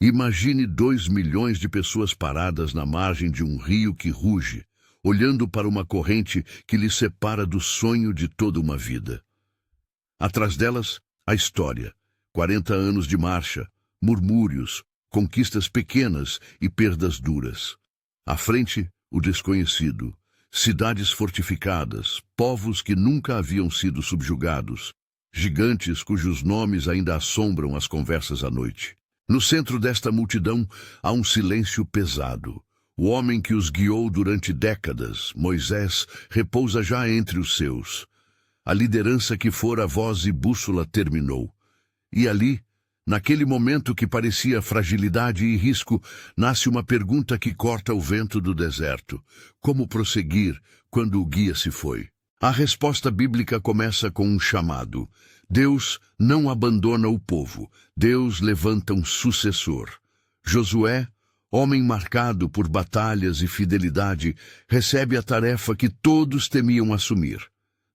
Imagine 2 milhões de pessoas paradas na margem de um rio que ruge, olhando para uma corrente que lhes separa do sonho de toda uma vida. Atrás delas, a história. 40 anos de marcha, murmúrios, conquistas pequenas e perdas duras. À frente, o desconhecido. Cidades fortificadas, povos que nunca haviam sido subjugados, gigantes cujos nomes ainda assombram as conversas à noite. No centro desta multidão há um silêncio pesado. O homem que os guiou durante décadas, Moisés, repousa já entre os seus. A liderança que fora voz e bússola terminou. E ali, naquele momento que parecia fragilidade e risco, nasce uma pergunta que corta o vento do deserto. Como prosseguir quando o guia se foi? A resposta bíblica começa com um chamado. Deus não abandona o povo. Deus levanta um sucessor. Josué, homem marcado por batalhas e fidelidade, recebe a tarefa que todos temiam assumir.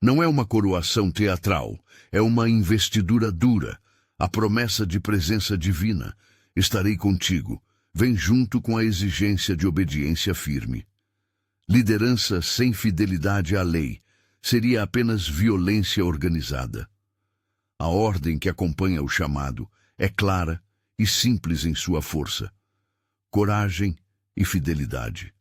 Não é uma coroação teatral, é uma investidura dura. A promessa de presença divina. Estarei contigo. Vem junto com a exigência de obediência firme. Liderança sem fidelidade à lei seria apenas violência organizada. A ordem que acompanha o chamado é clara e simples em sua força. Coragem e fidelidade.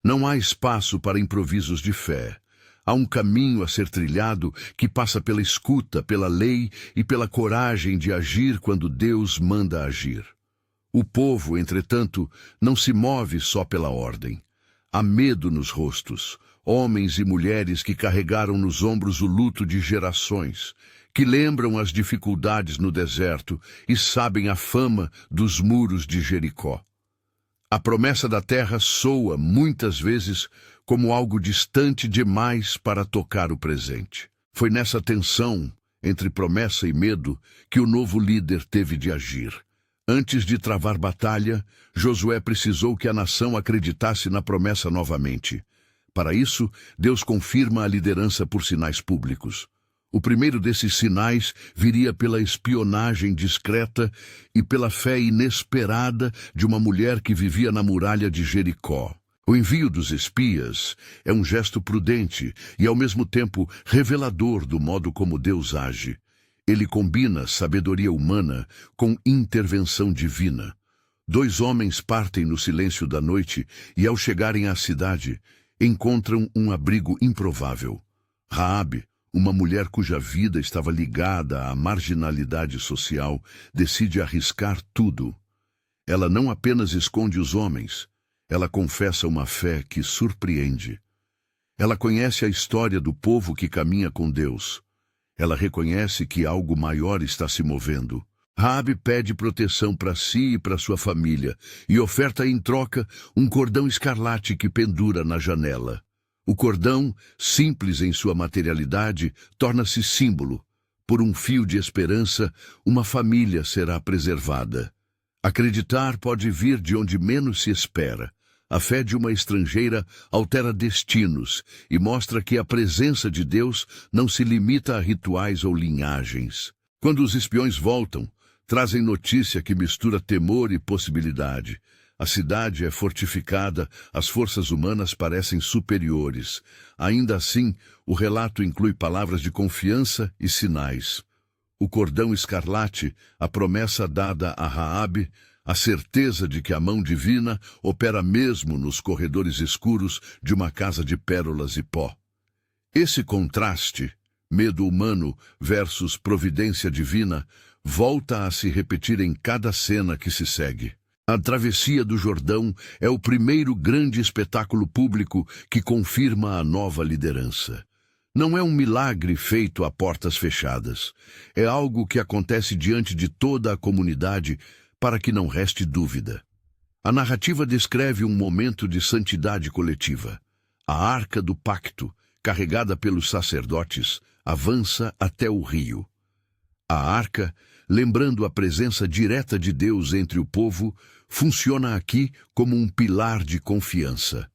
Não há espaço para improvisos de fé. Há um caminho a ser trilhado que passa pela escuta, pela lei e pela coragem de agir quando Deus manda agir. O povo, entretanto, não se move só pela ordem. Há medo nos rostos, homens e mulheres que carregaram nos ombros o luto de gerações, que lembram as dificuldades no deserto e sabem a fama dos muros de Jericó. A promessa da terra soa, muitas vezes, como algo distante demais para tocar o presente. Foi nessa tensão entre promessa e medo que o novo líder teve de agir. Antes de travar batalha, Josué precisou que a nação acreditasse na promessa novamente. Para isso, Deus confirma a liderança por sinais públicos. O primeiro desses sinais viria pela espionagem discreta e pela fé inesperada de uma mulher que vivia na muralha de Jericó. O envio dos espias é um gesto prudente e, ao mesmo tempo, revelador do modo como Deus age. Ele combina sabedoria humana com intervenção divina. 2 homens partem no silêncio da noite e, ao chegarem à cidade, encontram um abrigo improvável. Raabe, uma mulher cuja vida estava ligada à marginalidade social, decide arriscar tudo. Ela não apenas esconde os homens, ela confessa uma fé que surpreende. Ela conhece a história do povo que caminha com Deus. Ela reconhece que algo maior está se movendo. Raabe pede proteção para si e para sua família e oferta em troca um cordão escarlate que pendura na janela. O cordão, simples em sua materialidade, torna-se símbolo. Por um fio de esperança, uma família será preservada. Acreditar pode vir de onde menos se espera. A fé de uma estrangeira altera destinos e mostra que a presença de Deus não se limita a rituais ou linhagens. Quando os espiões voltam, trazem notícia que mistura temor e possibilidade. A cidade é fortificada, as forças humanas parecem superiores. Ainda assim, o relato inclui palavras de confiança e sinais. O cordão escarlate, a promessa dada a Raabe, a certeza de que a mão divina opera mesmo nos corredores escuros de uma casa de pérolas e pó. Esse contraste, medo humano versus providência divina, volta a se repetir em cada cena que se segue. A travessia do Jordão é o primeiro grande espetáculo público que confirma a nova liderança. Não é um milagre feito a portas fechadas. É algo que acontece diante de toda a comunidade para que não reste dúvida. A narrativa descreve um momento de santidade coletiva. A arca do pacto, carregada pelos sacerdotes, avança até o rio. A arca, lembrando a presença direta de Deus entre o povo, funciona aqui como um pilar de confiança.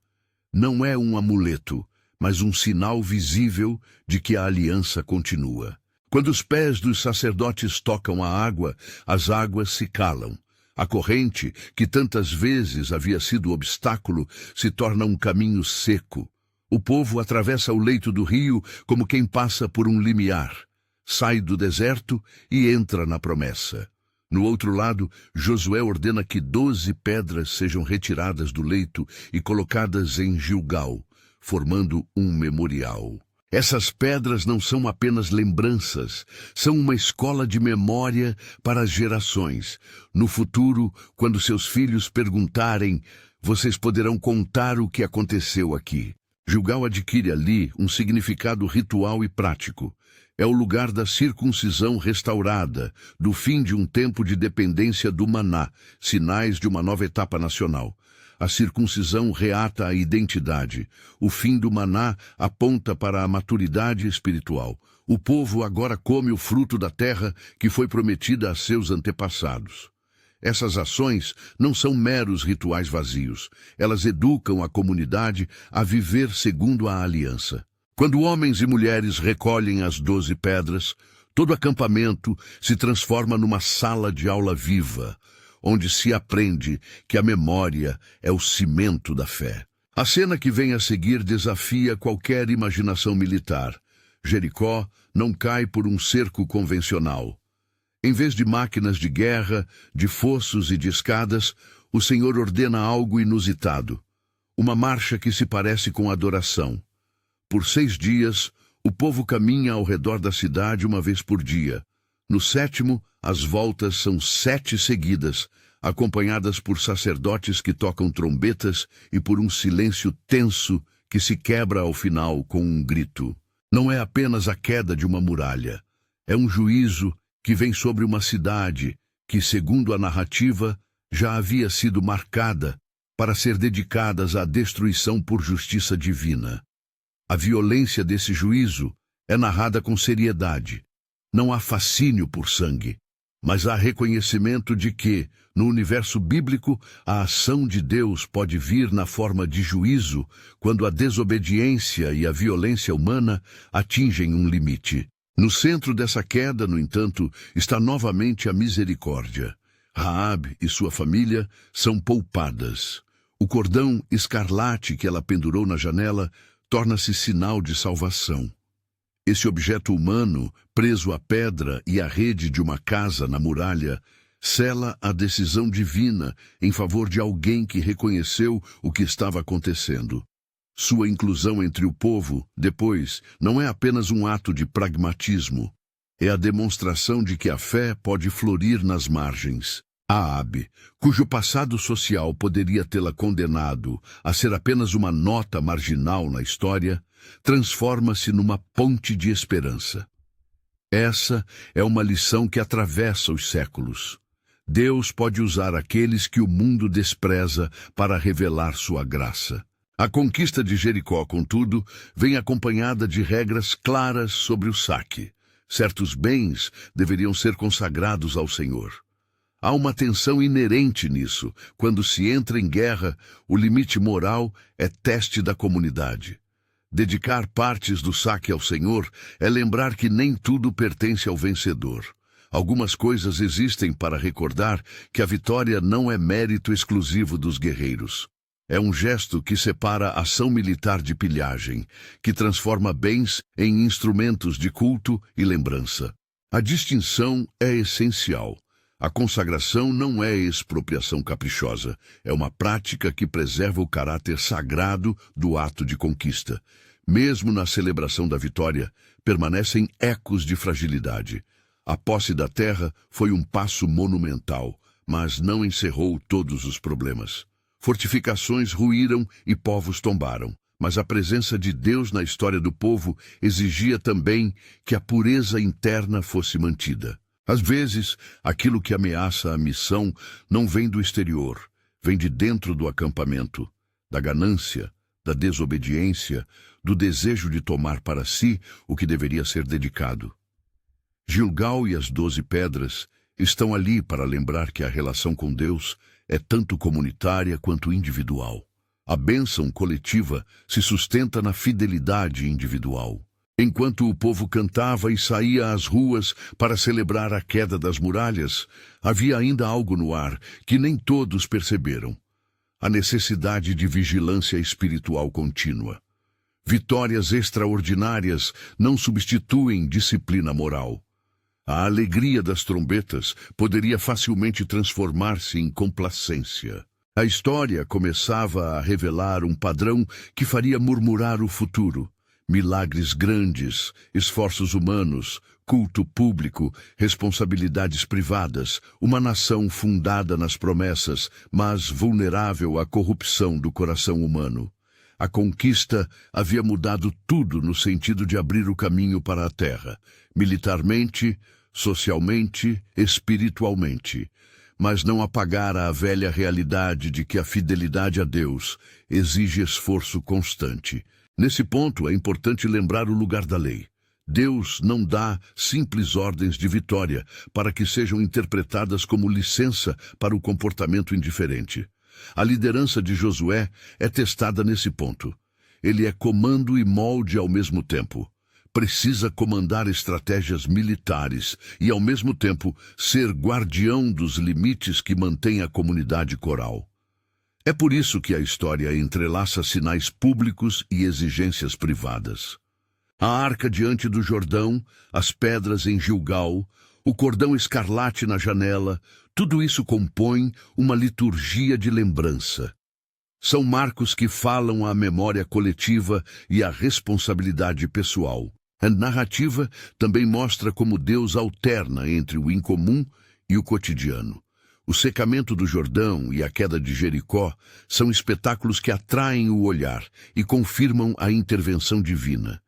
Não é um amuleto, mas um sinal visível de que a aliança continua. Quando os pés dos sacerdotes tocam a água, as águas se calam. A corrente, que tantas vezes havia sido obstáculo, se torna um caminho seco. O povo atravessa o leito do rio como quem passa por um limiar. Sai do deserto e entra na promessa. No outro lado, Josué ordena que 12 pedras sejam retiradas do leito e colocadas em Gilgal, formando um memorial. Essas pedras não são apenas lembranças, são uma escola de memória para as gerações. No futuro, quando seus filhos perguntarem, vocês poderão contar o que aconteceu aqui. Gilgal adquire ali um significado ritual e prático. É o lugar da circuncisão restaurada, do fim de um tempo de dependência do maná, sinais de uma nova etapa nacional. A circuncisão reata a identidade. O fim do maná aponta para a maturidade espiritual. O povo agora come o fruto da terra que foi prometida a seus antepassados. Essas ações não são meros rituais vazios. Elas educam a comunidade a viver segundo a aliança. Quando homens e mulheres recolhem as 12 pedras, todo acampamento se transforma numa sala de aula viva, onde se aprende que a memória é o cimento da fé. A cena que vem a seguir desafia qualquer imaginação militar. Jericó não cai por um cerco convencional. Em vez de máquinas de guerra, de fossos e de escadas, o Senhor ordena algo inusitado. Uma marcha que se parece com adoração. Por 6 dias, o povo caminha ao redor da cidade uma vez por dia. No 7º, as voltas são 7 seguidas, acompanhadas por sacerdotes que tocam trombetas e por um silêncio tenso que se quebra ao final com um grito. Não é apenas a queda de uma muralha. É um juízo que vem sobre uma cidade que, segundo a narrativa, já havia sido marcada para ser dedicadas à destruição por justiça divina. A violência desse juízo é narrada com seriedade. Não há fascínio por sangue, mas há reconhecimento de que, no universo bíblico, a ação de Deus pode vir na forma de juízo quando a desobediência e a violência humana atingem um limite. No centro dessa queda, no entanto, está novamente a misericórdia. Raabe e sua família são poupadas. O cordão escarlate que ela pendurou na janela torna-se sinal de salvação. Esse objeto humano, preso à pedra e à rede de uma casa na muralha, sela a decisão divina em favor de alguém que reconheceu o que estava acontecendo. Sua inclusão entre o povo, depois, não é apenas um ato de pragmatismo. É a demonstração de que a fé pode florir nas margens. Raabe, cujo passado social poderia tê-la condenado a ser apenas uma nota marginal na história, transforma-se numa ponte de esperança. Essa é uma lição que atravessa os séculos. Deus pode usar aqueles que o mundo despreza para revelar sua graça. A conquista de Jericó, contudo, vem acompanhada de regras claras sobre o saque. Certos bens deveriam ser consagrados ao Senhor. Há uma tensão inerente nisso. Quando se entra em guerra, o limite moral é teste da comunidade. Dedicar partes do saque ao Senhor é lembrar que nem tudo pertence ao vencedor. Algumas coisas existem para recordar que a vitória não é mérito exclusivo dos guerreiros. É um gesto que separa a ação militar de pilhagem, que transforma bens em instrumentos de culto e lembrança. A distinção é essencial. A consagração não é expropriação caprichosa, é uma prática que preserva o caráter sagrado do ato de conquista. Mesmo na celebração da vitória, permanecem ecos de fragilidade. A posse da terra foi um passo monumental, mas não encerrou todos os problemas. Fortificações ruíram e povos tombaram, mas a presença de Deus na história do povo exigia também que a pureza interna fosse mantida. Às vezes, aquilo que ameaça a missão não vem do exterior, vem de dentro do acampamento, da ganância, da desobediência, do desejo de tomar para si o que deveria ser dedicado. Gilgal e as 12 pedras estão ali para lembrar que a relação com Deus é tanto comunitária quanto individual. A bênção coletiva se sustenta na fidelidade individual. Enquanto o povo cantava e saía às ruas para celebrar a queda das muralhas, havia ainda algo no ar que nem todos perceberam: a necessidade de vigilância espiritual contínua. Vitórias extraordinárias não substituem disciplina moral. A alegria das trombetas poderia facilmente transformar-se em complacência. A história começava a revelar um padrão que faria murmurar o futuro. Milagres grandes, esforços humanos, culto público, responsabilidades privadas, uma nação fundada nas promessas, mas vulnerável à corrupção do coração humano. A conquista havia mudado tudo no sentido de abrir o caminho para a terra, militarmente, socialmente, espiritualmente, mas não apagara a velha realidade de que a fidelidade a Deus exige esforço constante. Nesse ponto, é importante lembrar o lugar da lei. Deus não dá simples ordens de vitória para que sejam interpretadas como licença para o comportamento indiferente. A liderança de Josué é testada nesse ponto. Ele é comando e molde ao mesmo tempo. Precisa comandar estratégias militares e, ao mesmo tempo, ser guardião dos limites que mantêm a comunidade coral. É por isso que a história entrelaça sinais públicos e exigências privadas. A arca diante do Jordão, as pedras em Gilgal, o cordão escarlate na janela, tudo isso compõe uma liturgia de lembrança. São marcos que falam à memória coletiva e à responsabilidade pessoal. A narrativa também mostra como Deus alterna entre o incomum e o cotidiano. O secamento do Jordão e a queda de Jericó são espetáculos que atraem o olhar e confirmam a intervenção divina.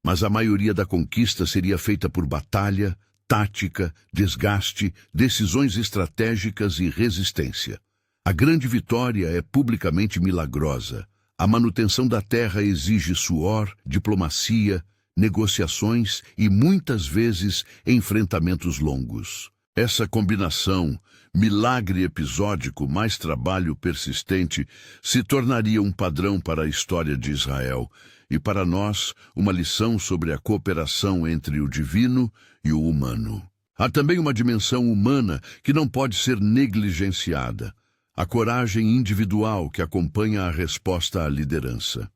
Mas a maioria da conquista seria feita por batalha, tática, desgaste, decisões estratégicas e resistência. A grande vitória é publicamente milagrosa. A manutenção da terra exige suor, diplomacia, negociações e, muitas vezes, enfrentamentos longos. Essa combinação, milagre episódico mais trabalho persistente, se tornaria um padrão para a história de Israel e, para nós, uma lição sobre a cooperação entre o divino e o humano. Há também uma dimensão humana que não pode ser negligenciada: a coragem individual que acompanha a resposta à liderança.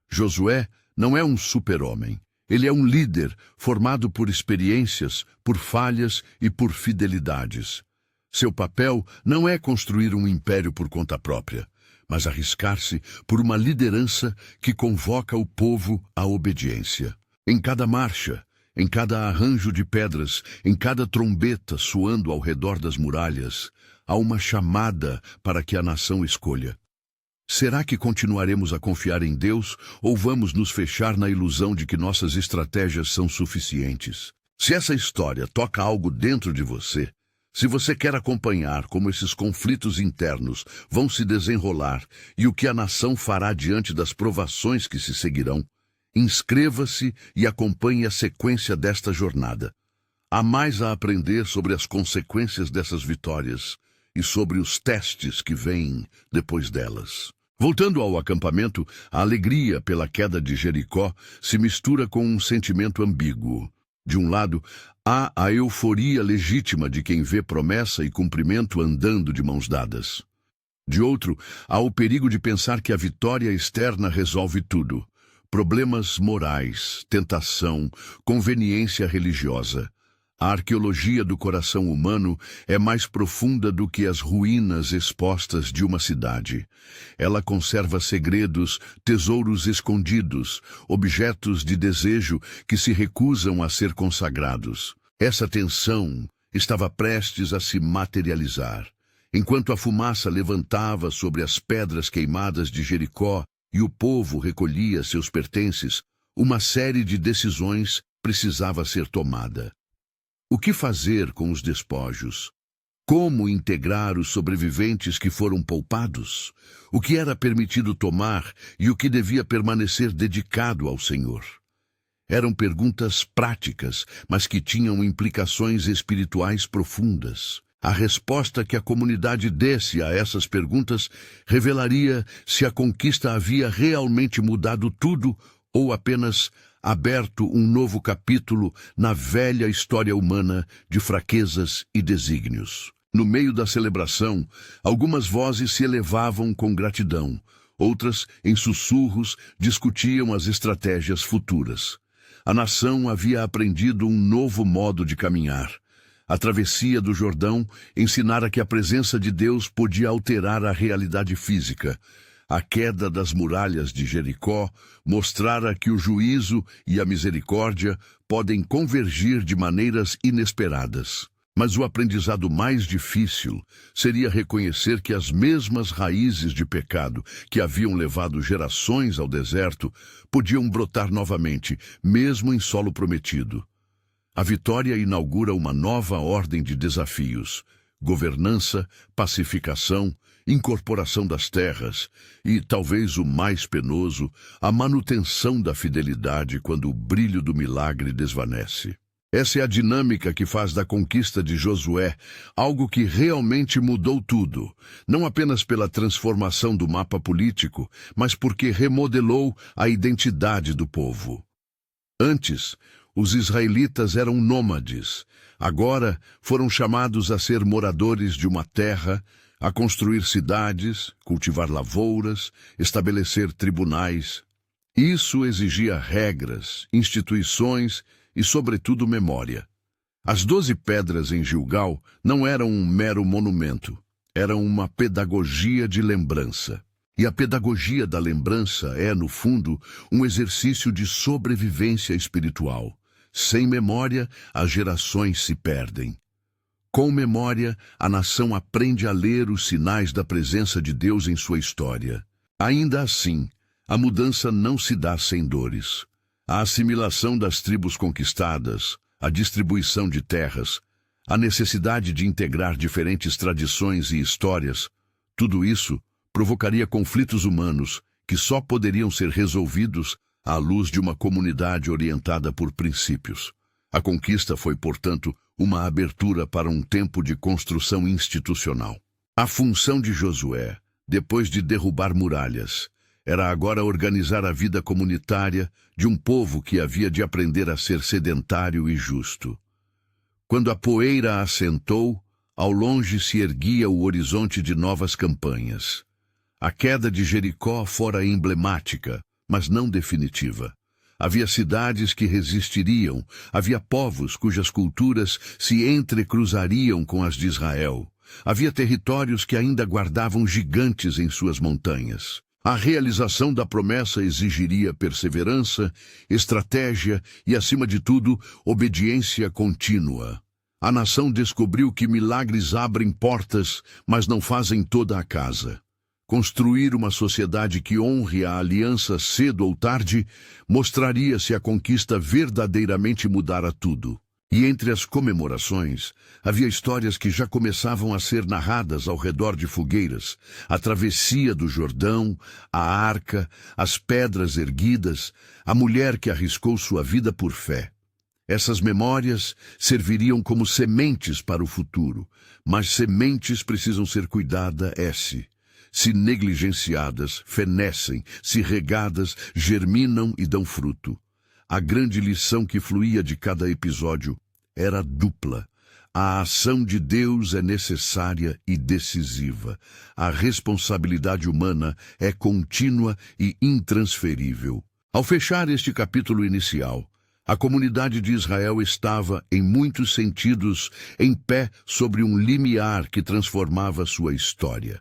Josué não é um super-homem. Ele é um líder formado por experiências, por falhas e por fidelidades. Seu papel não é construir um império por conta própria, mas arriscar-se por uma liderança que convoca o povo à obediência. Em cada marcha, em cada arranjo de pedras, em cada trombeta soando ao redor das muralhas, há uma chamada para que a nação escolha. Será que continuaremos a confiar em Deus ou vamos nos fechar na ilusão de que nossas estratégias são suficientes? Se essa história toca algo dentro de você, se você quer acompanhar como esses conflitos internos vão se desenrolar e o que a nação fará diante das provações que se seguirão, inscreva-se e acompanhe a sequência desta jornada. Há mais a aprender sobre as consequências dessas vitórias e sobre os testes que vêm depois delas. Voltando ao acampamento, a alegria pela queda de Jericó se mistura com um sentimento ambíguo. De um lado, há a euforia legítima de quem vê promessa e cumprimento andando de mãos dadas. De outro, há o perigo de pensar que a vitória externa resolve tudo: problemas morais, tentação, conveniência religiosa. A arqueologia do coração humano é mais profunda do que as ruínas expostas de uma cidade. Ela conserva segredos, tesouros escondidos, objetos de desejo que se recusam a ser consagrados. Essa tensão estava prestes a se materializar. Enquanto a fumaça levantava sobre as pedras queimadas de Jericó e o povo recolhia seus pertences, uma série de decisões precisava ser tomada. O que fazer com os despojos? Como integrar os sobreviventes que foram poupados? O que era permitido tomar e o que devia permanecer dedicado ao Senhor? Eram perguntas práticas, mas que tinham implicações espirituais profundas. A resposta que a comunidade desse a essas perguntas revelaria se a conquista havia realmente mudado tudo ou apenas aberto um novo capítulo na velha história humana de fraquezas e desígnios. No meio da celebração, algumas vozes se elevavam com gratidão, outras, em sussurros, discutiam as estratégias futuras. A nação havia aprendido um novo modo de caminhar. A travessia do Jordão ensinara que a presença de Deus podia alterar a realidade física. A queda das muralhas de Jericó mostrara que o juízo e a misericórdia podem convergir de maneiras inesperadas. Mas o aprendizado mais difícil seria reconhecer que as mesmas raízes de pecado que haviam levado gerações ao deserto podiam brotar novamente, mesmo em solo prometido. A vitória inaugura uma nova ordem de desafios: governança, pacificação, incorporação das terras e, talvez o mais penoso, a manutenção da fidelidade quando o brilho do milagre desvanece. Essa é a dinâmica que faz da conquista de Josué algo que realmente mudou tudo, não apenas pela transformação do mapa político, mas porque remodelou a identidade do povo. Antes, os israelitas eram nômades. Agora foram chamados a ser moradores de uma terra, a construir cidades, cultivar lavouras, estabelecer tribunais. Isso exigia regras, instituições e, sobretudo, memória. As 12 pedras em Gilgal não eram um mero monumento, eram uma pedagogia de lembrança. E a pedagogia da lembrança é, no fundo, um exercício de sobrevivência espiritual. Sem memória, as gerações se perdem. Com memória, a nação aprende a ler os sinais da presença de Deus em sua história. Ainda assim, a mudança não se dá sem dores. A assimilação das tribos conquistadas, a distribuição de terras, a necessidade de integrar diferentes tradições e histórias, tudo isso provocaria conflitos humanos que só poderiam ser resolvidos à luz de uma comunidade orientada por princípios. A conquista foi, portanto, uma abertura para um tempo de construção institucional. A função de Josué, depois de derrubar muralhas, era agora organizar a vida comunitária de um povo que havia de aprender a ser sedentário e justo. Quando a poeira assentou, ao longe se erguia o horizonte de novas campanhas. A queda de Jericó fora emblemática, mas não definitiva. Havia cidades que resistiriam, havia povos cujas culturas se entrecruzariam com as de Israel. Havia territórios que ainda guardavam gigantes em suas montanhas. A realização da promessa exigiria perseverança, estratégia e, acima de tudo, obediência contínua. A nação descobriu que milagres abrem portas, mas não fazem toda a casa. Construir uma sociedade que honre a aliança cedo ou tarde mostraria se a conquista verdadeiramente mudara tudo. E entre as comemorações, havia histórias que já começavam a ser narradas ao redor de fogueiras: a travessia do Jordão, a arca, as pedras erguidas, a mulher que arriscou sua vida por fé. Essas memórias serviriam como sementes para o futuro, mas sementes precisam ser cuidadas. Se negligenciadas, fenecem, se regadas, germinam e dão fruto. A grande lição que fluía de cada episódio era dupla. A ação de Deus é necessária e decisiva. A responsabilidade humana é contínua e intransferível. Ao fechar este capítulo inicial, a comunidade de Israel estava, em muitos sentidos, em pé sobre um limiar que transformava sua história.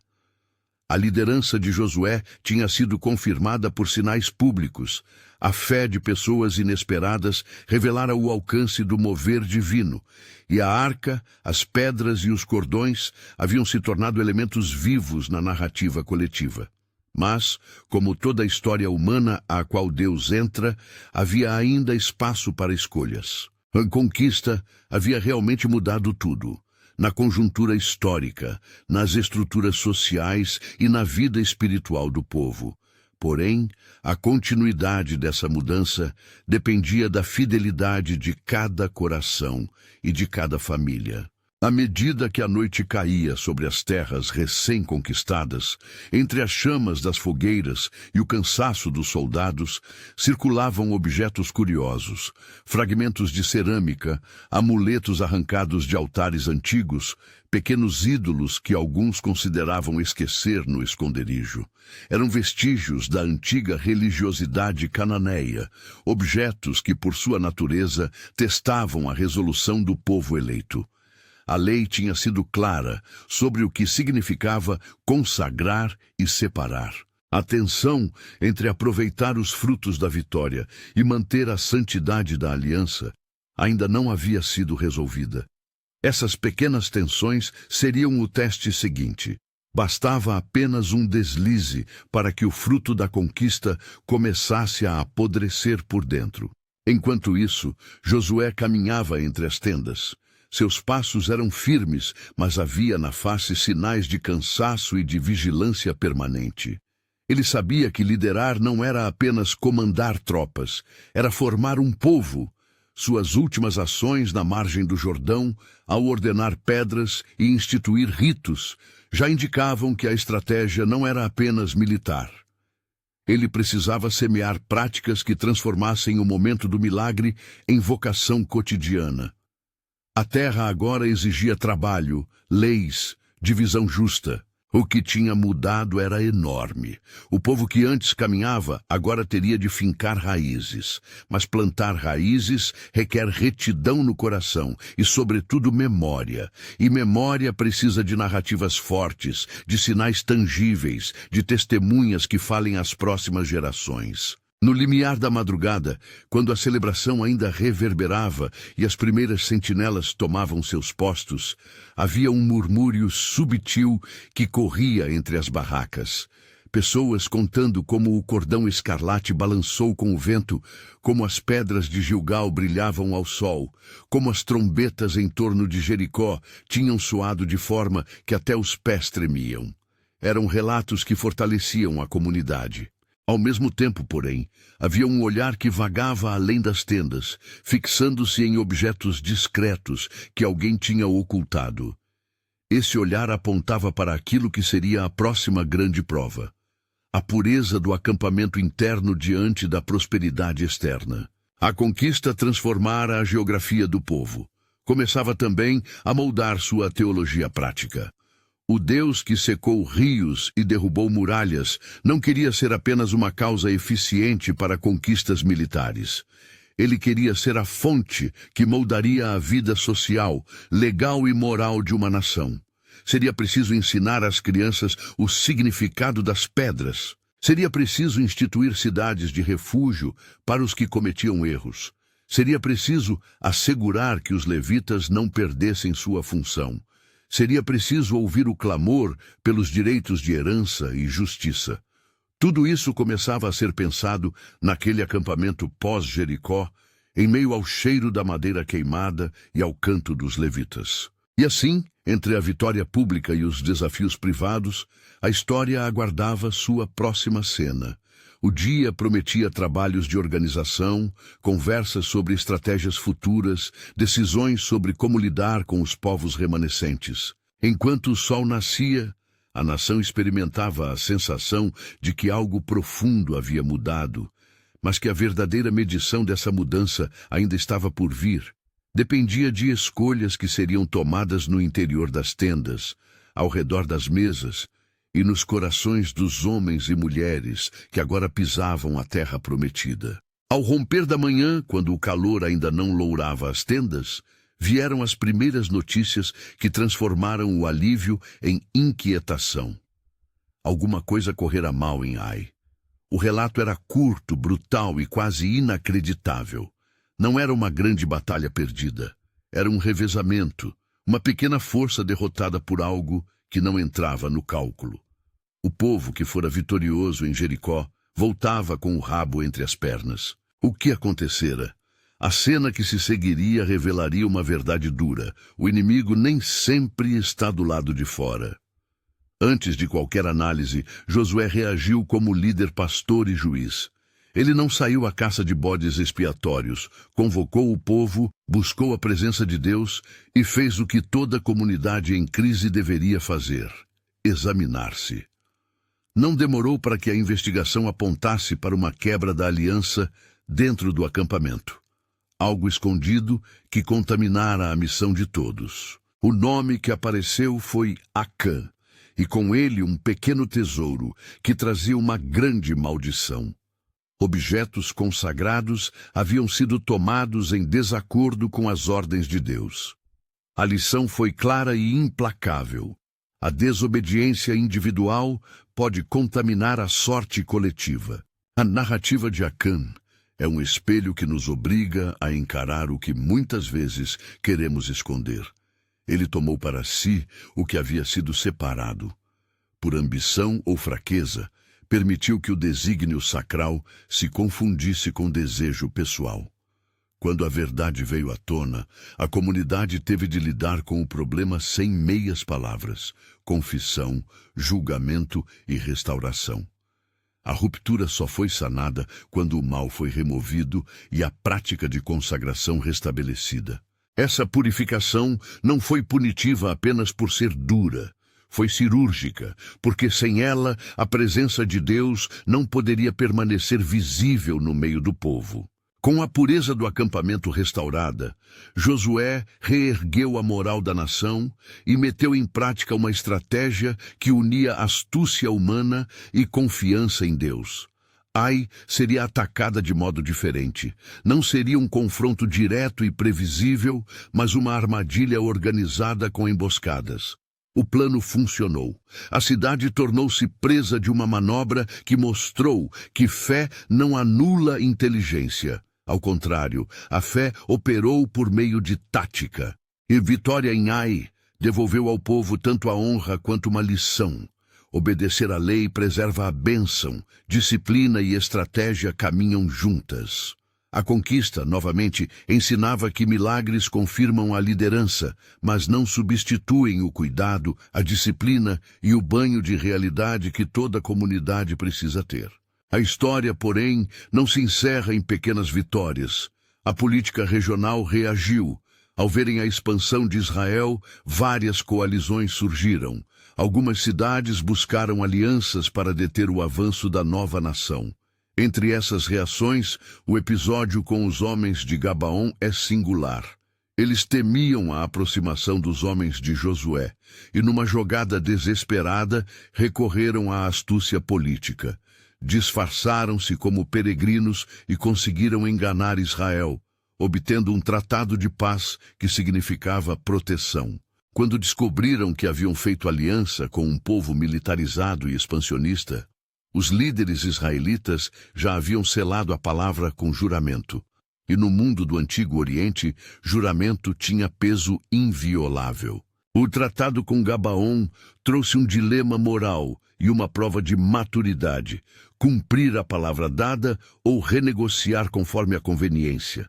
A liderança de Josué tinha sido confirmada por sinais públicos. A fé de pessoas inesperadas revelara o alcance do mover divino, e a arca, as pedras e os cordões haviam se tornado elementos vivos na narrativa coletiva. Mas, como toda a história humana à qual Deus entra, havia ainda espaço para escolhas. A conquista havia realmente mudado tudo. Na conjuntura histórica, nas estruturas sociais e na vida espiritual do povo. Porém, a continuidade dessa mudança dependia da fidelidade de cada coração e de cada família. À medida que a noite caía sobre as terras recém-conquistadas, entre as chamas das fogueiras e o cansaço dos soldados, circulavam objetos curiosos, fragmentos de cerâmica, amuletos arrancados de altares antigos, pequenos ídolos que alguns consideravam esquecer no esconderijo. Eram vestígios da antiga religiosidade cananeia, objetos que, por sua natureza, testavam a resolução do povo eleito. A lei tinha sido clara sobre o que significava consagrar e separar. A tensão entre aproveitar os frutos da vitória e manter a santidade da aliança ainda não havia sido resolvida. Essas pequenas tensões seriam o teste seguinte. Bastava apenas um deslize para que o fruto da conquista começasse a apodrecer por dentro. Enquanto isso, Josué caminhava entre as tendas. Seus passos eram firmes, mas havia na face sinais de cansaço e de vigilância permanente. Ele sabia que liderar não era apenas comandar tropas, era formar um povo. Suas últimas ações na margem do Jordão, ao ordenar pedras e instituir ritos, já indicavam que a estratégia não era apenas militar. Ele precisava semear práticas que transformassem o momento do milagre em vocação cotidiana. A terra agora exigia trabalho, leis, divisão justa. O que tinha mudado era enorme. O povo que antes caminhava agora teria de fincar raízes. Mas plantar raízes requer retidão no coração e, sobretudo, memória. E memória precisa de narrativas fortes, de sinais tangíveis, de testemunhas que falem às próximas gerações. No limiar da madrugada, quando a celebração ainda reverberava e as primeiras sentinelas tomavam seus postos, havia um murmúrio subtil que corria entre as barracas. Pessoas contando como o cordão escarlate balançou com o vento, como as pedras de Gilgal brilhavam ao sol, como as trombetas em torno de Jericó tinham soado de forma que até os pés tremiam. Eram relatos que fortaleciam a comunidade. Ao mesmo tempo, porém, havia um olhar que vagava além das tendas, fixando-se em objetos discretos que alguém tinha ocultado. Esse olhar apontava para aquilo que seria a próxima grande prova: a pureza do acampamento interno diante da prosperidade externa. A conquista transformara a geografia do povo. Começava também a moldar sua teologia prática. O Deus que secou rios e derrubou muralhas não queria ser apenas uma causa eficiente para conquistas militares. Ele queria ser a fonte que moldaria a vida social, legal e moral de uma nação. Seria preciso ensinar às crianças o significado das pedras. Seria preciso instituir cidades de refúgio para os que cometiam erros. Seria preciso assegurar que os levitas não perdessem sua função. Seria preciso ouvir o clamor pelos direitos de herança e justiça. Tudo isso começava a ser pensado naquele acampamento pós-Jericó, em meio ao cheiro da madeira queimada e ao canto dos levitas. E assim, entre a vitória pública e os desafios privados, a história aguardava sua próxima cena. O dia prometia trabalhos de organização, conversas sobre estratégias futuras, decisões sobre como lidar com os povos remanescentes. Enquanto o sol nascia, a nação experimentava a sensação de que algo profundo havia mudado, mas que a verdadeira medição dessa mudança ainda estava por vir. Dependia de escolhas que seriam tomadas no interior das tendas, ao redor das mesas, e nos corações dos homens e mulheres que agora pisavam a terra prometida. Ao romper da manhã, quando o calor ainda não lourava as tendas, vieram as primeiras notícias que transformaram o alívio em inquietação. Alguma coisa correra mal em Ai. O relato era curto, brutal e quase inacreditável. Não era uma grande batalha perdida. Era um revezamento, uma pequena força derrotada por algo que não entrava no cálculo. O povo que fora vitorioso em Jericó voltava com o rabo entre as pernas. O que acontecera? A cena que se seguiria revelaria uma verdade dura. O inimigo nem sempre está do lado de fora. Antes de qualquer análise, Josué reagiu como líder pastor e juiz. Ele não saiu à caça de bodes expiatórios, convocou o povo, buscou a presença de Deus e fez o que toda comunidade em crise deveria fazer: examinar-se. Não demorou para que a investigação apontasse para uma quebra da aliança dentro do acampamento. Algo escondido que contaminara a missão de todos. O nome que apareceu foi Acã, e com ele um pequeno tesouro que trazia uma grande maldição. Objetos consagrados haviam sido tomados em desacordo com as ordens de Deus. A lição foi clara e implacável. A desobediência individual pode contaminar a sorte coletiva. A narrativa de Acã é um espelho que nos obriga a encarar o que muitas vezes queremos esconder. Ele tomou para si o que havia sido separado. Por ambição ou fraqueza, permitiu que o desígnio sacral se confundisse com desejo pessoal. Quando a verdade veio à tona, a comunidade teve de lidar com o problema sem meias palavras: confissão, julgamento e restauração. A ruptura só foi sanada quando o mal foi removido e a prática de consagração restabelecida. Essa purificação não foi punitiva apenas por ser dura. Foi cirúrgica, porque sem ela a presença de Deus não poderia permanecer visível no meio do povo. Com a pureza do acampamento restaurada, Josué reergueu a moral da nação e meteu em prática uma estratégia que unia astúcia humana e confiança em Deus. Ai seria atacada de modo diferente. Não seria um confronto direto e previsível, mas uma armadilha organizada com emboscadas. O plano funcionou. A cidade tornou-se presa de uma manobra que mostrou que fé não anula inteligência. Ao contrário, a fé operou por meio de tática. E vitória em Ai devolveu ao povo tanto a honra quanto uma lição. Obedecer à lei preserva a bênção. Disciplina e estratégia caminham juntas. A conquista, novamente, ensinava que milagres confirmam a liderança, mas não substituem o cuidado, a disciplina e o banho de realidade que toda comunidade precisa ter. A história, porém, não se encerra em pequenas vitórias. A política regional reagiu. Ao verem a expansão de Israel, várias coalizões surgiram. Algumas cidades buscaram alianças para deter o avanço da nova nação. Entre essas reações, o episódio com os homens de Gabaon é singular. Eles temiam a aproximação dos homens de Josué e, numa jogada desesperada, recorreram à astúcia política. Disfarçaram-se como peregrinos e conseguiram enganar Israel, obtendo um tratado de paz que significava proteção. Quando descobriram que haviam feito aliança com um povo militarizado e expansionista, os líderes israelitas já haviam selado a palavra com juramento. E no mundo do Antigo Oriente, juramento tinha peso inviolável. O tratado com Gabaon trouxe um dilema moral e uma prova de maturidade: cumprir a palavra dada ou renegociar conforme a conveniência.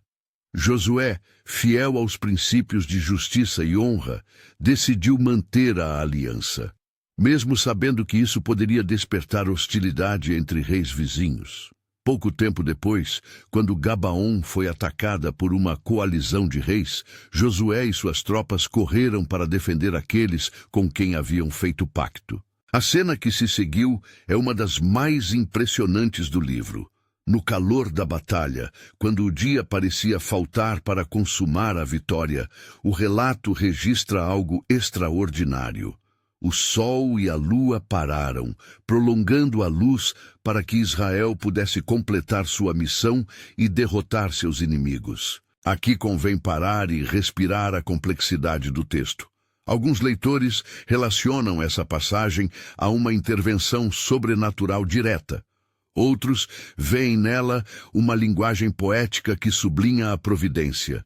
Josué, fiel aos princípios de justiça e honra, decidiu manter a aliança, mesmo sabendo que isso poderia despertar hostilidade entre reis vizinhos. Pouco tempo depois, quando Gabaon foi atacada por uma coalizão de reis, Josué e suas tropas correram para defender aqueles com quem haviam feito pacto. A cena que se seguiu é uma das mais impressionantes do livro. No calor da batalha, quando o dia parecia faltar para consumar a vitória, o relato registra algo extraordinário. O sol e a lua pararam, prolongando a luz para que Israel pudesse completar sua missão e derrotar seus inimigos. Aqui convém parar e respirar a complexidade do texto. Alguns leitores relacionam essa passagem a uma intervenção sobrenatural direta. Outros veem nela uma linguagem poética que sublinha a providência.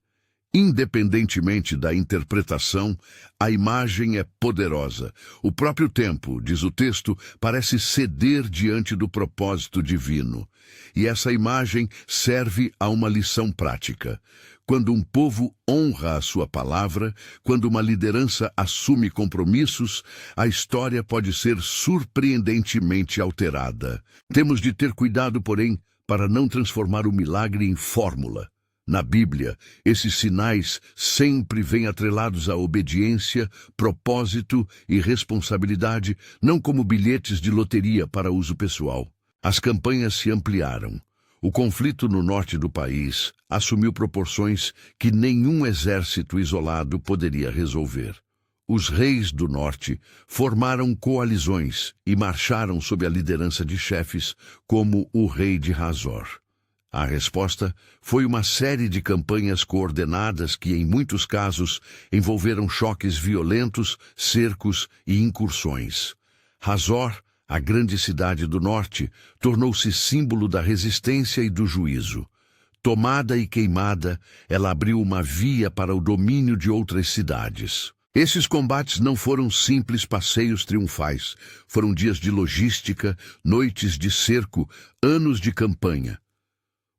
Independentemente da interpretação, a imagem é poderosa. O próprio tempo, diz o texto, parece ceder diante do propósito divino. E essa imagem serve a uma lição prática. Quando um povo honra a sua palavra, quando uma liderança assume compromissos, a história pode ser surpreendentemente alterada. Temos de ter cuidado, porém, para não transformar o milagre em fórmula. Na Bíblia, esses sinais sempre vêm atrelados à obediência, propósito e responsabilidade, não como bilhetes de loteria para uso pessoal. As campanhas se ampliaram. O conflito no norte do país assumiu proporções que nenhum exército isolado poderia resolver. Os reis do norte formaram coalizões e marcharam sob a liderança de chefes como o rei de Hazor. A resposta foi uma série de campanhas coordenadas que, em muitos casos, envolveram choques violentos, cercos e incursões. Hazor, a grande cidade do norte, tornou-se símbolo da resistência e do juízo. Tomada e queimada, ela abriu uma via para o domínio de outras cidades. Esses combates não foram simples passeios triunfais. Foram dias de logística, noites de cerco, anos de campanha.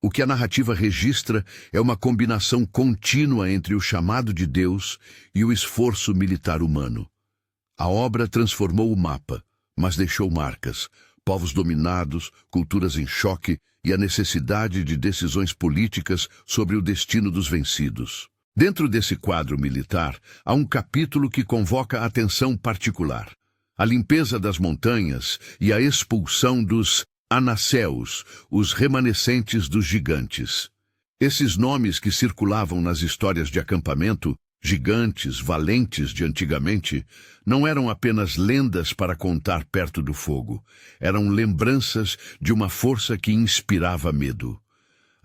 O que a narrativa registra é uma combinação contínua entre o chamado de Deus e o esforço militar humano. A obra transformou o mapa, mas deixou marcas, povos dominados, culturas em choque e a necessidade de decisões políticas sobre o destino dos vencidos. Dentro desse quadro militar, há um capítulo que convoca atenção particular: a limpeza das montanhas e a expulsão dos Anaceus, os remanescentes dos gigantes. Esses nomes que circulavam nas histórias de acampamento, gigantes, valentes de antigamente, não eram apenas lendas para contar perto do fogo. Eram lembranças de uma força que inspirava medo.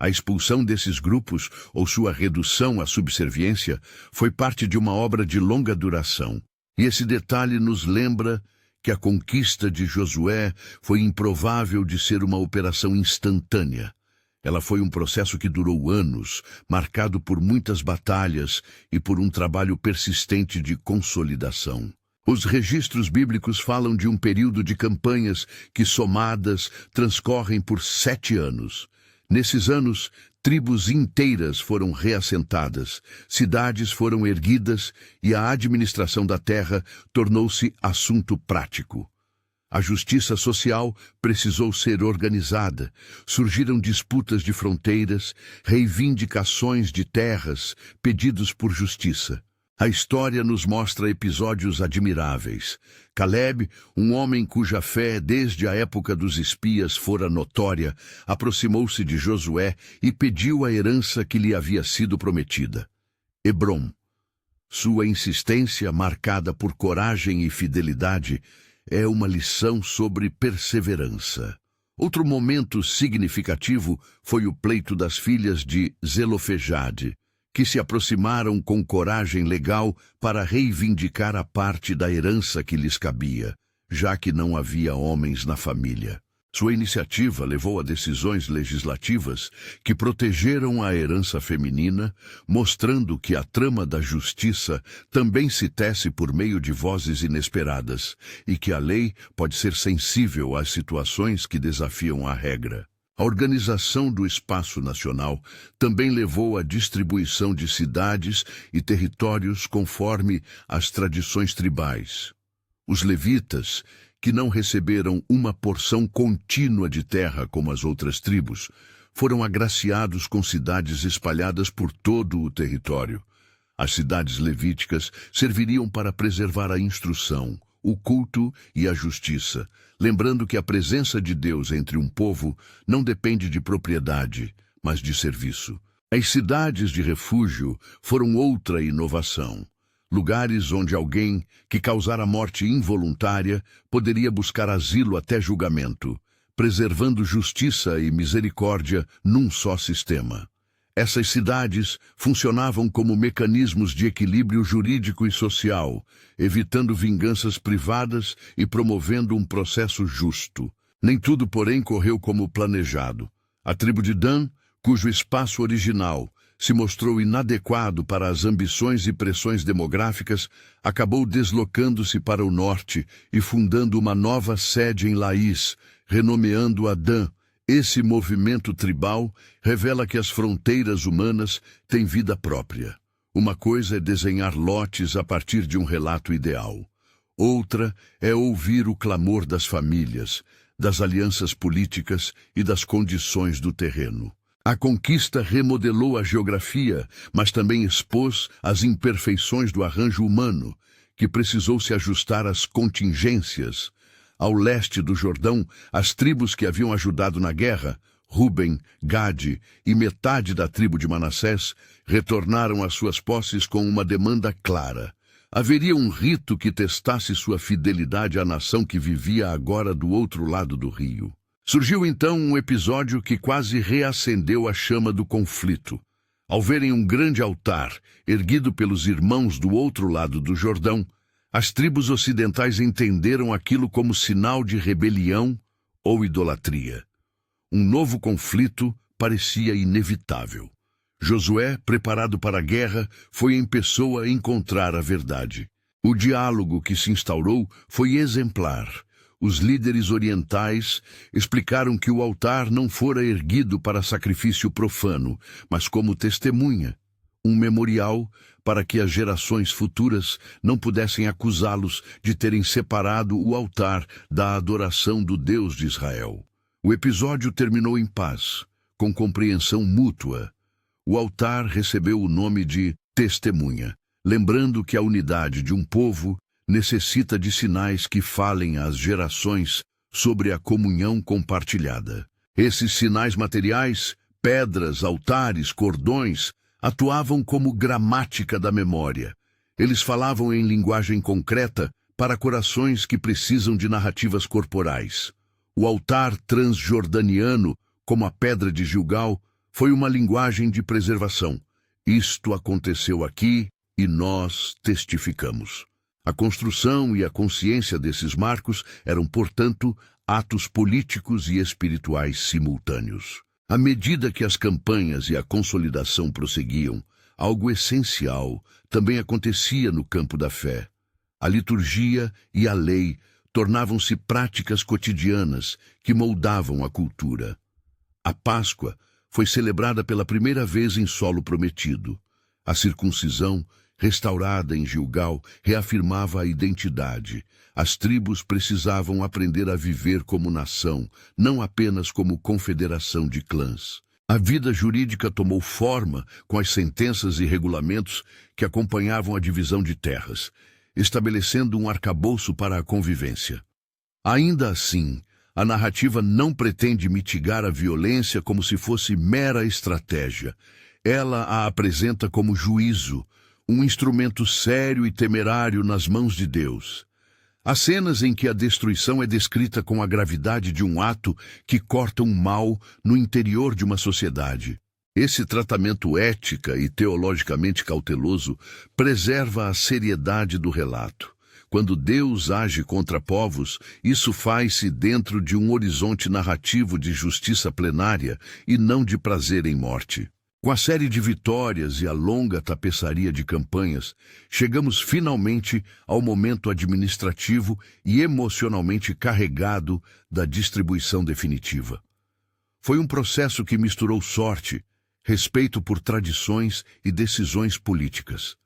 A expulsão desses grupos, ou sua redução à subserviência, foi parte de uma obra de longa duração. E esse detalhe nos lembra que a conquista de Josué foi improvável de ser uma operação instantânea. Ela foi um processo que durou anos, marcado por muitas batalhas e por um trabalho persistente de consolidação. Os registros bíblicos falam de um período de campanhas que, somadas, transcorrem por 7 anos. Nesses anos, tribos inteiras foram reassentadas, cidades foram erguidas e a administração da terra tornou-se assunto prático. A justiça social precisou ser organizada, surgiram disputas de fronteiras, reivindicações de terras, pedidos por justiça. A história nos mostra episódios admiráveis. Caleb, um homem cuja fé desde a época dos espias fora notória, aproximou-se de Josué e pediu a herança que lhe havia sido prometida. Hebrom. Sua insistência, marcada por coragem e fidelidade, é uma lição sobre perseverança. Outro momento significativo foi o pleito das filhas de Zelofejade, que se aproximaram com coragem legal para reivindicar a parte da herança que lhes cabia, já que não havia homens na família. Sua iniciativa levou a decisões legislativas que protegeram a herança feminina, mostrando que a trama da justiça também se tece por meio de vozes inesperadas e que a lei pode ser sensível às situações que desafiam a regra. A organização do espaço nacional também levou à distribuição de cidades e territórios conforme as tradições tribais. Os levitas, que não receberam uma porção contínua de terra como as outras tribos, foram agraciados com cidades espalhadas por todo o território. As cidades levíticas serviriam para preservar a instrução, o culto e a justiça, lembrando que a presença de Deus entre um povo não depende de propriedade, mas de serviço. As cidades de refúgio foram outra inovação. Lugares onde alguém que causara morte involuntária poderia buscar asilo até julgamento, preservando justiça e misericórdia num só sistema. Essas cidades funcionavam como mecanismos de equilíbrio jurídico e social, evitando vinganças privadas e promovendo um processo justo. Nem tudo, porém, correu como planejado. A tribo de Dan, cujo espaço original se mostrou inadequado para as ambições e pressões demográficas, acabou deslocando-se para o norte e fundando uma nova sede em Laís, renomeando-a Dan. Esse movimento tribal revela que as fronteiras humanas têm vida própria. Uma coisa é desenhar lotes a partir de um relato ideal. Outra é ouvir o clamor das famílias, das alianças políticas e das condições do terreno. A conquista remodelou a geografia, mas também expôs as imperfeições do arranjo humano, que precisou se ajustar às contingências. Ao leste do Jordão, as tribos que haviam ajudado na guerra, Ruben, Gade e metade da tribo de Manassés, retornaram às suas posses com uma demanda clara. Haveria um rito que testasse sua fidelidade à nação que vivia agora do outro lado do rio. Surgiu então um episódio que quase reacendeu a chama do conflito. Ao verem um grande altar erguido pelos irmãos do outro lado do Jordão, as tribos ocidentais entenderam aquilo como sinal de rebelião ou idolatria. Um novo conflito parecia inevitável. Josué, preparado para a guerra, foi em pessoa encontrar a verdade. O diálogo que se instaurou foi exemplar. Os líderes orientais explicaram que o altar não fora erguido para sacrifício profano, mas como testemunha, um memorial para que as gerações futuras não pudessem acusá-los de terem separado o altar da adoração do Deus de Israel. O episódio terminou em paz, com compreensão mútua. O altar recebeu o nome de testemunha, lembrando que a unidade de um povo necessita de sinais que falem às gerações sobre a comunhão compartilhada. Esses sinais materiais, pedras, altares, cordões, atuavam como gramática da memória. Eles falavam em linguagem concreta para corações que precisam de narrativas corporais. O altar transjordaniano, como a pedra de Gilgal, foi uma linguagem de preservação. Isto aconteceu aqui e nós testificamos. A construção e a consciência desses marcos eram, portanto, atos políticos e espirituais simultâneos. À medida que as campanhas e a consolidação prosseguiam, algo essencial também acontecia no campo da fé. A liturgia e a lei tornavam-se práticas cotidianas que moldavam a cultura. A Páscoa foi celebrada pela primeira vez em solo prometido. A circuncisão, restaurada em Gilgal, reafirmava a identidade. As tribos precisavam aprender a viver como nação, não apenas como confederação de clãs. A vida jurídica tomou forma com as sentenças e regulamentos que acompanhavam a divisão de terras, estabelecendo um arcabouço para a convivência. Ainda assim, a narrativa não pretende mitigar a violência como se fosse mera estratégia. Ela a apresenta como juízo, um instrumento sério e temerário nas mãos de Deus. Há cenas em que a destruição é descrita com a gravidade de um ato que corta um mal no interior de uma sociedade. Esse tratamento ética e teologicamente cauteloso preserva a seriedade do relato. Quando Deus age contra povos, isso faz-se dentro de um horizonte narrativo de justiça plenária e não de prazer em morte. Com a série de vitórias e a longa tapeçaria de campanhas, chegamos finalmente ao momento administrativo e emocionalmente carregado da distribuição definitiva. Foi um processo que misturou sorte, respeito por tradições e decisões políticas.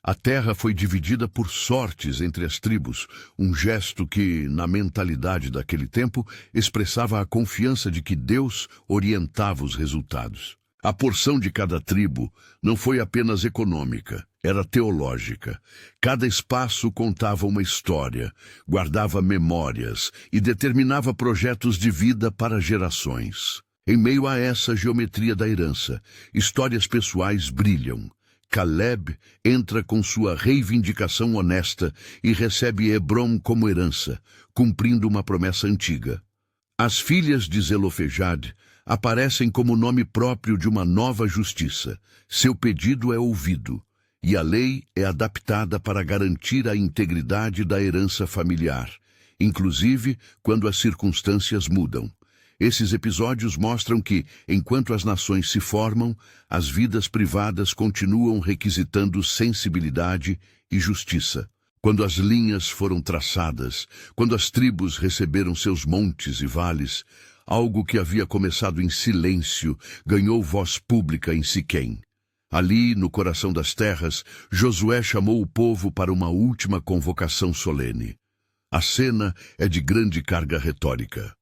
A terra foi dividida por sortes entre as tribos, um gesto que, na mentalidade daquele tempo, expressava a confiança de que Deus orientava os resultados. A porção de cada tribo não foi apenas econômica, era teológica. Cada espaço contava uma história, guardava memórias e determinava projetos de vida para gerações. Em meio a essa geometria da herança, histórias pessoais brilham. Caleb entra com sua reivindicação honesta e recebe Hebrom como herança, cumprindo uma promessa antiga. As filhas de Zelofejade aparecem como nome próprio de uma nova justiça. Seu pedido é ouvido, e a lei é adaptada para garantir a integridade da herança familiar, inclusive quando as circunstâncias mudam. Esses episódios mostram que, enquanto as nações se formam, as vidas privadas continuam requisitando sensibilidade e justiça. Quando as linhas foram traçadas, quando as tribos receberam seus montes e vales, algo que havia começado em silêncio ganhou voz pública em Siquém. Ali, no coração das terras, Josué chamou o povo para uma última convocação solene. A cena é de grande carga retórica.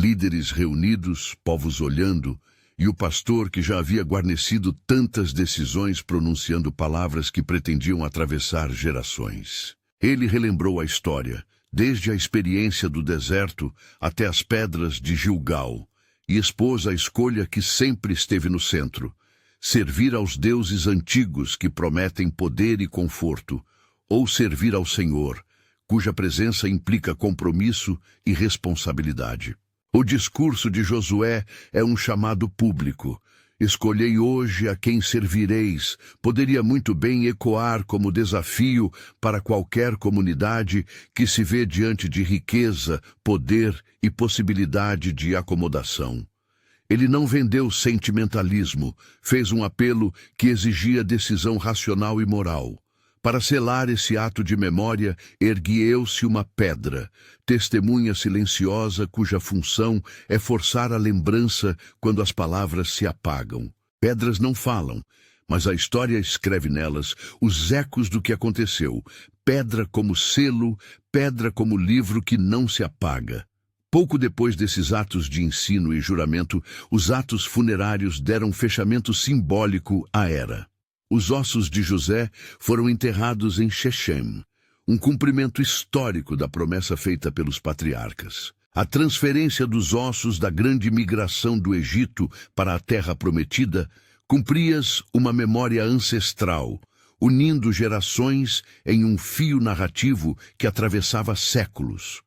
Líderes reunidos, povos olhando, e o pastor que já havia guarnecido tantas decisões pronunciando palavras que pretendiam atravessar gerações. Ele relembrou a história, desde a experiência do deserto até as pedras de Gilgal, e expôs a escolha que sempre esteve no centro: servir aos deuses antigos que prometem poder e conforto, ou servir ao Senhor, cuja presença implica compromisso e responsabilidade. O discurso de Josué é um chamado público. Escolhei hoje a quem servireis. Poderia muito bem ecoar como desafio para qualquer comunidade que se vê diante de riqueza, poder e possibilidade de acomodação. Ele não vendeu sentimentalismo, fez um apelo que exigia decisão racional e moral. Para selar esse ato de memória, ergueu-se uma pedra, testemunha silenciosa cuja função é forçar a lembrança quando as palavras se apagam. Pedras não falam, mas a história escreve nelas os ecos do que aconteceu. Pedra como selo, pedra como livro que não se apaga. Pouco depois desses atos de ensino e juramento, os atos funerários deram fechamento simbólico à era. Os ossos de José foram enterrados em Shechem, um cumprimento histórico da promessa feita pelos patriarcas. A transferência dos ossos da grande migração do Egito para a Terra Prometida cumpria uma memória ancestral, unindo gerações em um fio narrativo que atravessava séculos.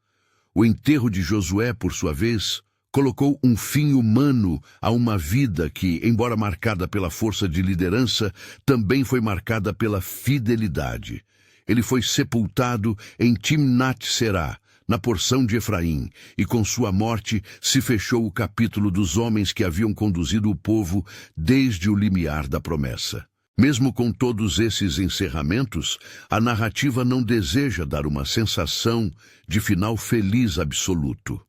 O enterro de Josué, por sua vez, colocou um fim humano a uma vida que, embora marcada pela força de liderança, também foi marcada pela fidelidade. Ele foi sepultado em Timnat-Será, na porção de Efraim, e com sua morte se fechou o capítulo dos homens que haviam conduzido o povo desde o limiar da promessa. Mesmo com todos esses encerramentos, a narrativa não deseja dar uma sensação de final feliz absoluto.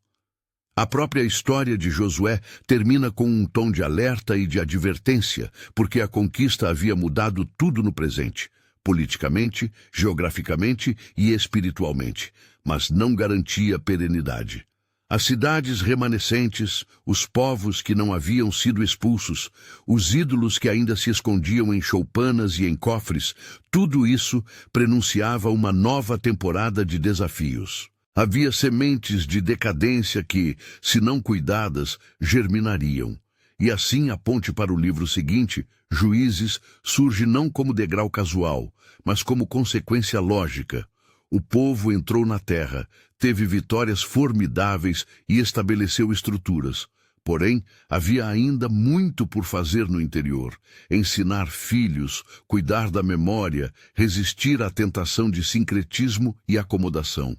A própria história de Josué termina com um tom de alerta e de advertência, porque a conquista havia mudado tudo no presente, politicamente, geograficamente e espiritualmente, mas não garantia perenidade. As cidades remanescentes, os povos que não haviam sido expulsos, os ídolos que ainda se escondiam em choupanas e em cofres, tudo isso prenunciava uma nova temporada de desafios. Havia sementes de decadência que, se não cuidadas, germinariam. E assim a ponte para o livro seguinte, Juízes, surge não como degrau casual, mas como consequência lógica. O povo entrou na terra, teve vitórias formidáveis e estabeleceu estruturas. Porém, havia ainda muito por fazer no interior: ensinar filhos, cuidar da memória, resistir à tentação de sincretismo e acomodação.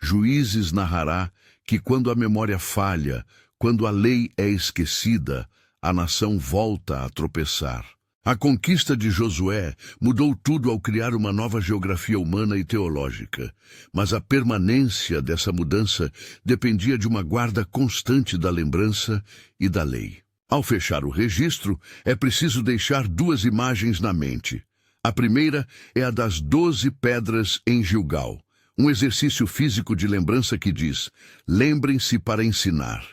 Juízes narrará que quando a memória falha, quando a lei é esquecida, a nação volta a tropeçar. A conquista de Josué mudou tudo ao criar uma nova geografia humana e teológica, mas a permanência dessa mudança dependia de uma guarda constante da lembrança e da lei. Ao fechar o registro, é preciso deixar duas imagens na mente. A primeira é a das 12 pedras em Gilgal. Um exercício físico de lembrança que diz: lembrem-se para ensinar.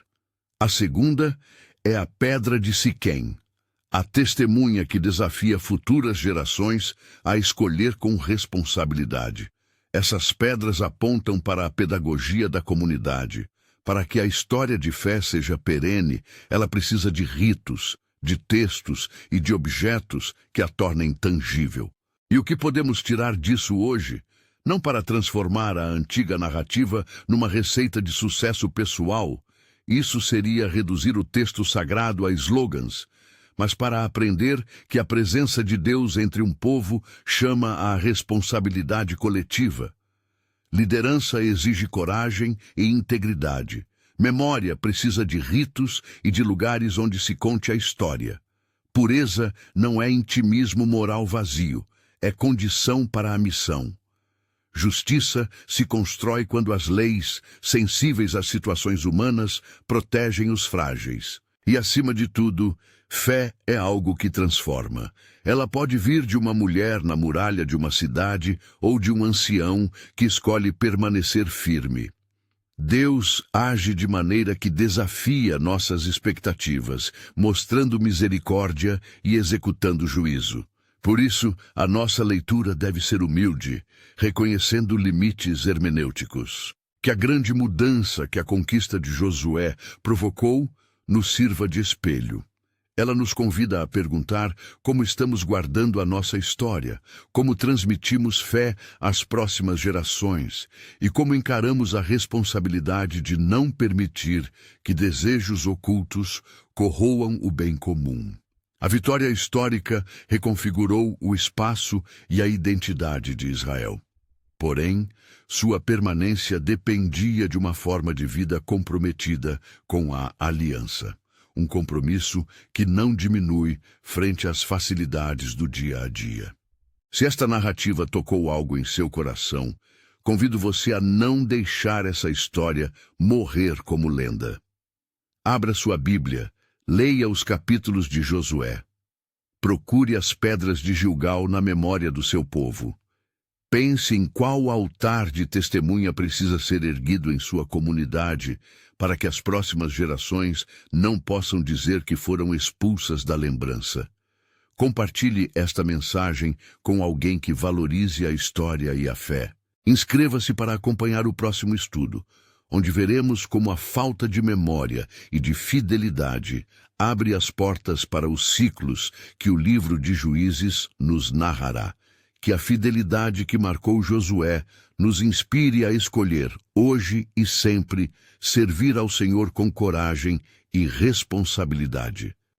A segunda é a pedra de Siquém, a testemunha que desafia futuras gerações a escolher com responsabilidade. Essas pedras apontam para a pedagogia da comunidade. Para que a história de fé seja perene, ela precisa de ritos, de textos e de objetos que a tornem tangível. E o que podemos tirar disso hoje? Não para transformar a antiga narrativa numa receita de sucesso pessoal, isso seria reduzir o texto sagrado a slogans, mas para aprender que a presença de Deus entre um povo chama à responsabilidade coletiva. Liderança exige coragem e integridade. Memória precisa de ritos e de lugares onde se conte a história. Pureza não é intimismo moral vazio, é condição para a missão. Justiça se constrói quando as leis, sensíveis às situações humanas, protegem os frágeis. E, acima de tudo, fé é algo que transforma. Ela pode vir de uma mulher na muralha de uma cidade ou de um ancião que escolhe permanecer firme. Deus age de maneira que desafia nossas expectativas, mostrando misericórdia e executando juízo. Por isso, a nossa leitura deve ser humilde, reconhecendo limites hermenêuticos. Que a grande mudança que a conquista de Josué provocou nos sirva de espelho. Ela nos convida a perguntar como estamos guardando a nossa história, como transmitimos fé às próximas gerações e como encaramos a responsabilidade de não permitir que desejos ocultos corroam o bem comum. A vitória histórica reconfigurou o espaço e a identidade de Israel. Porém, sua permanência dependia de uma forma de vida comprometida com a aliança. Um compromisso que não diminui frente às facilidades do dia a dia. Se esta narrativa tocou algo em seu coração, convido você a não deixar essa história morrer como lenda. Abra sua Bíblia, leia os capítulos de Josué. Procure as pedras de Gilgal na memória do seu povo. Pense em qual altar de testemunha precisa ser erguido em sua comunidade para que as próximas gerações não possam dizer que foram expulsas da lembrança. Compartilhe esta mensagem com alguém que valorize a história e a fé. Inscreva-se para acompanhar o próximo estudo, onde veremos como a falta de memória e de fidelidade abre as portas para os ciclos que o livro de Juízes nos narrará. Que a fidelidade que marcou Josué nos inspire a escolher, hoje e sempre, servir ao Senhor com coragem e responsabilidade.